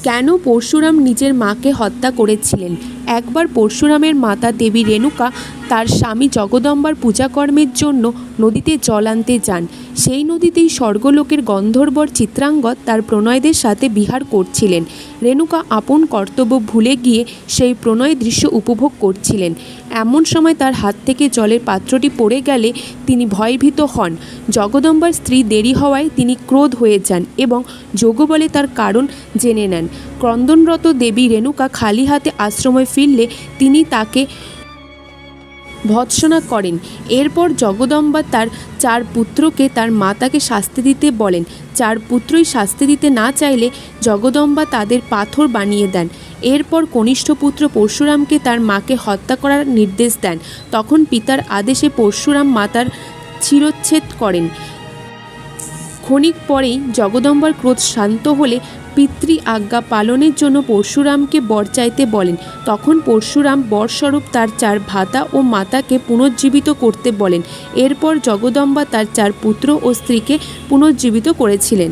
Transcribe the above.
কেন পরশুরাম নিজের মাকে হত্যা করেছিলেন। একবার পরশুরামের মাতা দেবী রেণুকা তার স্বামী জগদম্বার পূজাকর্মের জন্য নদীতে জল আনতে যান। সেই নদীতেই স্বর্গলোকের গন্ধর্বর চিত্রাঙ্গদ তার প্রণয়দের সাথে বিহার করছিলেন। রেণুকা আপন কর্তব্য ভুলে গিয়ে সেই প্রণয় দৃশ্য উপভোগ করছিলেন। এমন সময় তার হাত থেকে জলের পাত্রটি পড়ে গেলে তিনি ভয়ভীত হন। জগদম্বার স্ত্রী দেরি হওয়ায় তিনি ক্রোধ হয়ে যান এবং যোগবলে তার কারণ জেনে নেন। ক্রন্দনরত দেবী রেণুকা খালি হাতে আশ্রমে ফিরলে তিনি তাকে ভৎসনা করেন। এরপর জগদম্বা তার 4 পুত্রকে তার মাতাকে শাস্তি দিতে বলেন। 4 পুত্রই শাস্তি দিতে না চাইলে জগদম্বা তাদের পাথর বানিয়ে দেন। এরপর কনিষ্ঠ পুত্র পরশুরামকে তার মাকে হত্যা করার নির্দেশ দেন। তখন পিতার আদেশে পরশুরাম মাতার শিরচ্ছেদ করেন। ক্ষণিক পরেই জগদম্বার ক্রোধ শান্ত হলে পিতৃ আজ্ঞা পালনের জন্য পরশুরামকে বর চাইতে বলেন। তখন পরশুরাম বরস্বরূপ তার 4 ভ্রাতা ও মাতাকে পুনর্জীবিত করতে বলেন। এরপর জগদম্বা তার 4 পুত্র ও স্ত্রীকে পুনর্জীবিত করেছিলেন।